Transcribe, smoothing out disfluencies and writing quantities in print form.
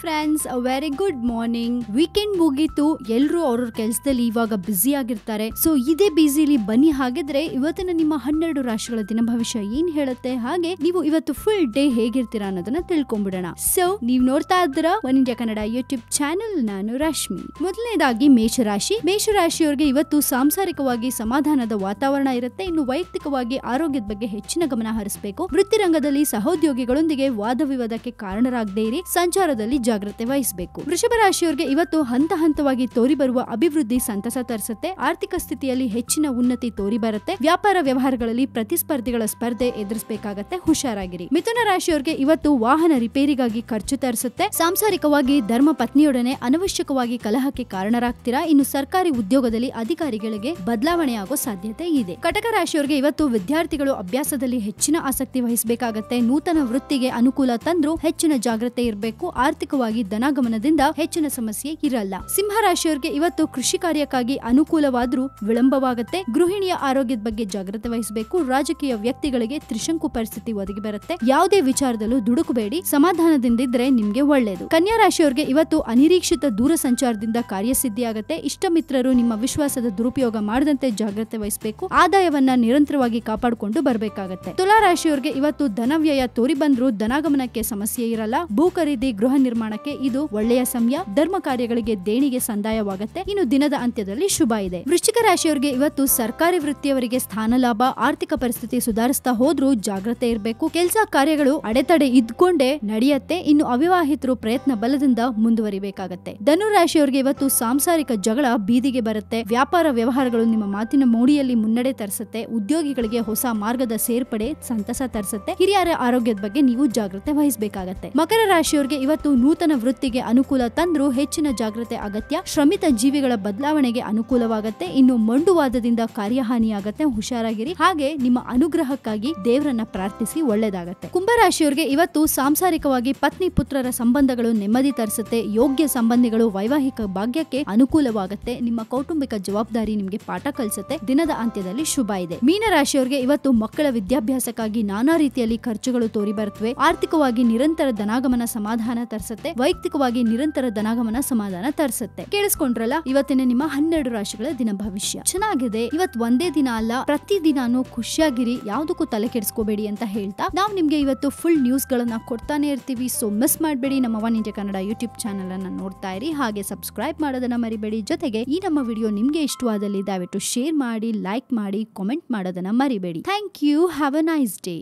Friends, very good morning. Weekend ಮುಗೀತು, ಎಲ್ರು ಅವ್ರ ಕೆಲಸದಲ್ಲಿ ಇವಾಗ ಬ್ಯುಸಿ ಆಗಿರ್ತಾರೆ. ಸೊ ಇದೇ ಬಿಸಿಲಿ ಬನ್ನಿ ಹಾಗಿದ್ರೆ ಇವತ್ತಿನ ನಿಮ್ಮ 12 ರಾಶಿಗಳ ದಿನ ಭವಿಷ್ಯ ಏನ್ ಹೇಳುತ್ತೆ, ಹಾಗೆ ನೀವು ಇವತ್ತು ಫುಲ್ ಡೇ ಹೇಗಿರ್ತೀರಾ ಅನ್ನೋದನ್ನ ತಿಳ್ಕೊಂಡ್ಬಿಡೋಣ. ಸೊ ನೀವ್ ನೋಡ್ತಾ ಇದ್ದೀರಾ one India Kannada YouTube channel. ನಾನು ರಶ್ಮಿ. ಮೊದಲನೇದಾಗಿ ಮೇಷರಾಶಿ. ಮೇಷರಾಶಿಯವರಿಗೆ ಇವತ್ತು ಸಾಂಸಾರಿಕವಾಗಿ ಸಮಾಧಾನದ ವಾತಾವರಣ ಇರುತ್ತೆ. ಇನ್ನು ವೈಯಕ್ತಿಕವಾಗಿ ಆರೋಗ್ಯದ ಬಗ್ಗೆ ಹೆಚ್ಚಿನ ಗಮನ ಹರಿಸಬೇಕು. ವೃತ್ತಿ ರಂಗದಲ್ಲಿ ಸಹೋದ್ಯೋಗಿಗಳೊಂದಿಗೆ ವಾದ ವಿವಾದಕ್ಕೆ ಕಾರಣರಾಗದೇ ಇರಿ. ಸಂಚಾರದಲ್ಲಿ ಜಾಗ್ರತೆ ವಹಿಸಬೇಕು. ವೃಷಭ ರಾಶಿಯವರಿಗೆ ಇವತ್ತು ಹಂತ ಹಂತವಾಗಿ ತೋರಿ ಬರುವ ಅಭಿವೃದ್ಧಿ ಸಂತಸ ತರಿಸುತ್ತೆ. ಆರ್ಥಿಕ ಸ್ಥಿತಿಯಲ್ಲಿ ಹೆಚ್ಚಿನ ಉನ್ನತಿ ತೋರಿ ಬರುತ್ತೆ. ವ್ಯಾಪಾರ ವ್ಯವಹಾರಗಳಲ್ಲಿ ಪ್ರತಿಸ್ಪರ್ಧಿಗಳ ಸ್ಪರ್ಧೆ ಎದುರಿಸಬೇಕಾಗತ್ತೆ, ಹುಷಾರಾಗಿರಿ. ಮಿಥುನ ರಾಶಿಯವರಿಗೆ ಇವತ್ತು ವಾಹನ ರಿಪೇರಿಗಾಗಿ ಖರ್ಚು ತರಿಸುತ್ತೆ. ಸಾಂಸಾರಿಕವಾಗಿ ಧರ್ಮ ಪತ್ನಿಯೊಡನೆ ಅನವಶ್ಯಕವಾಗಿ ಕಲಹಕ್ಕೆ ಕಾರಣರಾಗ್ತೀರಾ. ಇನ್ನು ಸರ್ಕಾರಿ ಉದ್ಯೋಗದಲ್ಲಿ ಅಧಿಕಾರಿಗಳಿಗೆ ಬದಲಾವಣೆ ಆಗೋ ಸಾಧ್ಯತೆ ಇದೆ. ಕಟಕ ರಾಶಿಯವರಿಗೆ ಇವತ್ತು ವಿದ್ಯಾರ್ಥಿಗಳು ಅಭ್ಯಾಸದಲ್ಲಿ ಹೆಚ್ಚಿನ ಆಸಕ್ತಿ ವಹಿಸಬೇಕಾಗತ್ತೆ. ನೂತನ ವೃತ್ತಿಗೆ ಅನುಕೂಲ ತಂದ್ರೂ ಹೆಚ್ಚಿನ ಜಾಗ್ರತೆ ಇರಬೇಕು. ಆರ್ಥಿಕವಾಗಿ ಧನಾಗಮನದಿಂದ ಹೆಚ್ಚಿನ ಸಮಸ್ಯೆ ಇರಲ್ಲ. ಸಿಂಹ ರಾಶಿಯವರಿಗೆ ಇವತ್ತು ಕೃಷಿ ಕಾರ್ಯಕ್ಕಾಗಿ ಅನುಕೂಲವಾದ್ರೂ ವಿಳಂಬವಾಗುತ್ತೆ. ಗೃಹಿಣಿಯ ಆರೋಗ್ಯದ ಬಗ್ಗೆ ಜಾಗ್ರತೆ ವಹಿಸಬೇಕು. ರಾಜಕೀಯ ವ್ಯಕ್ತಿಗಳಿಗೆ ತ್ರಿಶಂಕು ಪರಿಸ್ಥಿತಿ ಒದಗಿ ಬರುತ್ತೆ. ಯಾವುದೇ ವಿಚಾರದಲ್ಲೂ ದುಡುಕಬೇಡಿ, ಸಮಾಧಾನದಿಂದಿದ್ರೆ ನಿಮ್ಗೆ ಒಳ್ಳೇದು. ಕನ್ಯಾ ರಾಶಿಯವರಿಗೆ ಇವತ್ತು ಅನಿರೀಕ್ಷಿತ ದೂರ ಸಂಚಾರದಿಂದ ಕಾರ್ಯಸಿದ್ಧಿಯಾಗತ್ತೆ. ಇಷ್ಟ ಮಿತ್ರರು ನಿಮ್ಮ ವಿಶ್ವಾಸದ ದುರುಪಯೋಗ ಮಾಡದಂತೆ ಜಾಗ್ರತೆ ವಹಿಸಬೇಕು. ಆದಾಯವನ್ನ ನಿರಂತರವಾಗಿ ಕಾಪಾಡಿಕೊಂಡು ಬರಬೇಕಾಗತ್ತೆ. ತುಲಾ ರಾಶಿಯವರಿಗೆ ಇವತ್ತು ಧನವ್ಯಯ ತೋರಿ ಬಂದ್ರೂ ಧನಾಗಮನಕ್ಕೆ ಸಮಸ್ಯೆ ಇರಲ್ಲ. ಭೂ ಖರೀದಿ, ಗೃಹ ನಿರ್ಮಾಣಕ್ಕೆ ಇದು ಒಳ್ಳೆಯ ಸಮಯ. ಧರ್ಮ ಕಾರ್ಯಗಳಿಗೆ ದೇಣಿಗೆ ಸಂದಾಯವಾಗುತ್ತೆ. ಇನ್ನು ದಿನದ ಅಂತ್ಯದಲ್ಲಿ ಶುಭ ಇದೆ. ವೃಶ್ಚಿಕ ರಾಶಿಯವರಿಗೆ ಇವತ್ತು ಸರ್ಕಾರಿ ವೃತ್ತಿಯವರಿಗೆ ಸ್ಥಾನ ಲಾಭ. ಆರ್ಥಿಕ ಪರಿಸ್ಥಿತಿ ಸುಧಾರಿಸ್ತಾ ಹೋದ್ರೂ ಜಾಗ್ರತೆ ಇರಬೇಕು. ಕೆಲಸ ಕಾರ್ಯಗಳು ಅಡೆತಡೆ ಇದ್ಕೊಂಡೇ ನಡೆಯುತ್ತೆ. ಇನ್ನು ಅವಿವಾಹಿತರು ಪ್ರಯತ್ನ ಬಲದಿಂದ ಮುಂದುವರಿಬೇಕಾಗತ್ತೆ. ಧನು ರಾಶಿಯವರಿಗೆ ಇವತ್ತು ಸಾಂಸಾರಿಕ ಜಗಳ ಬೀದಿಗೆ ಬರುತ್ತೆ. ವ್ಯಾಪಾರ ವ್ಯವಹಾರಗಳು ನಿಮ್ಮ ಮಾತಿನ ಮೋಡಿಯಲ್ಲಿ ಮುನ್ನಡೆ ತರಿಸುತ್ತೆ. ಉದ್ಯೋಗಿಗಳಿಗೆ ಹೊಸ ಮಾರ್ಗದ ಸೇರ್ಪಡೆ ಸಂತಸ ತರಿಸುತ್ತೆ. ಹಿರಿಯರ ಆರೋಗ್ಯದ ಬಗ್ಗೆ ನೀವು ಜಾಗ್ರತೆ ವಹಿಸಬೇಕಾಗತ್ತೆ. ಮಕರ ರಾಶಿಯವರಿಗೆ ಇವತ್ತು ನೂತನ ವೃತ್ತಿಗೆ ಅನುಕೂಲ ತಂದ್ರೂ ಹೆಚ್ಚಿನ ಜಾಗ್ರತೆ ಅಗತ್ಯ. ಶ್ರಮಿತ ಜೀವಿಗಳ ಬದಲಾವಣೆಗೆ ಅನುಕೂಲವಾಗುತ್ತೆ. ಇನ್ನು ಮಂಡುವಾದದಿಂದ ಕಾರ್ಯಹಾನಿಯಾಗತ್ತೆ, ಹುಷಾರಾಗಿರಿ. ಹಾಗೆ ನಿಮ್ಮ ಅನುಗ್ರಹಕ್ಕಾಗಿ ದೇವರನ್ನ ಪ್ರಾರ್ಥಿಸಿ, ಒಳ್ಳೆದಾಗತ್ತೆ. ಕುಂಭರಾಶಿಯವರಿಗೆ ಇವತ್ತು ಸಾಂಸಾರಿಕವಾಗಿ ಪತ್ನಿ ಪುತ್ರರ ಸಂಬಂಧಗಳು ನೆಮ್ಮದಿ ತರಿಸುತ್ತೆ. ಯೋಗ್ಯ ಸಂಬಂಧಿಗಳು ವೈವಾಹಿಕ ಭಾಗ್ಯಕ್ಕೆ ಅನುಕೂಲವಾಗುತ್ತೆ. ನಿಮ್ಮ ಕೌಟುಂಬಿಕ ಜವಾಬ್ದಾರಿ ನಿಮ್ಗೆ ಪಾಠ ಕಲಿಸುತ್ತೆ. ದಿನದ ಅಂತ್ಯದಲ್ಲಿ ಶುಭ ಇದೆ. ಮೀನ ರಾಶಿಯವರಿಗೆ ಇವತ್ತು ಮಕ್ಕಳ ವಿದ್ಯಾಭ್ಯಾಸಕ್ಕಾಗಿ ನಾನಾ ರೀತಿಯಲ್ಲಿ ಖರ್ಚುಗಳು ತೋರಿ ಬರುತ್ತವೆ. ಆರ್ಥಿಕವಾಗಿ ನಿರಂತರ ಧನಾಗಮನ ಸಮಾಧಾನ ತರಿಸುತ್ತೆ. ವೈಯಕ್ತಿಕವಾಗಿ ನಿರಂತರ ಧನಾಗಮನ ಸಮಾಧಾನ ತರಿಸುತ್ತೆ. ಕೇಳಿಸ್ಕೊಂಡ್ರಲ್ಲ ಇವತ್ತಿನ ನಿಮ್ಮ 12 ರಾಶಿಗಳ ದಿನ ಭವಿಷ್ಯ. ಚೆನ್ನಾಗಿದೆ. ಇವತ್ತು ಒಂದೇ ದಿನ ಅಲ್ಲ, ಪ್ರತಿ ದಿನಾನು ಖುಷಿಯಾಗಿರಿ, ಯಾವ್ದಕ್ಕೂ ತಲೆ ಕೆಡಿಸ್ಕೋಬೇಡಿ ಅಂತ ಹೇಳ್ತಾ ನಾವು ನಿಮ್ಗೆ ಇವತ್ತು ಫುಲ್ ನ್ಯೂಸ್ ಗಳನ್ನ ಕೊಡ್ತಾನೆ ಇರ್ತೀವಿ. ಸೊ ಮಿಸ್ ಮಾಡಬೇಡಿ. ನಮ್ಮ one India Kannada YouTube channel ಅನ್ನ ನೋಡ್ತಾ ಇರಿ. ಹಾಗೆ ಸಬ್ಸ್ಕ್ರೈಬ್ ಮಾಡೋದನ್ನ ಮರಿಬೇಡಿ. ಜೊತೆಗೆ ಈ ನಮ್ಮ ವಿಡಿಯೋ ನಿಮ್ಗೆ ಇಷ್ಟವಾದಲ್ಲಿ ದಯವಿಟ್ಟು ಶೇರ್ ಮಾಡಿ, ಲೈಕ್ ಮಾಡಿ, ಕಾಮೆಂಟ್ ಮಾಡೋದನ್ನ ಮರಿಬೇಡಿ. Thank you. Have a nice day.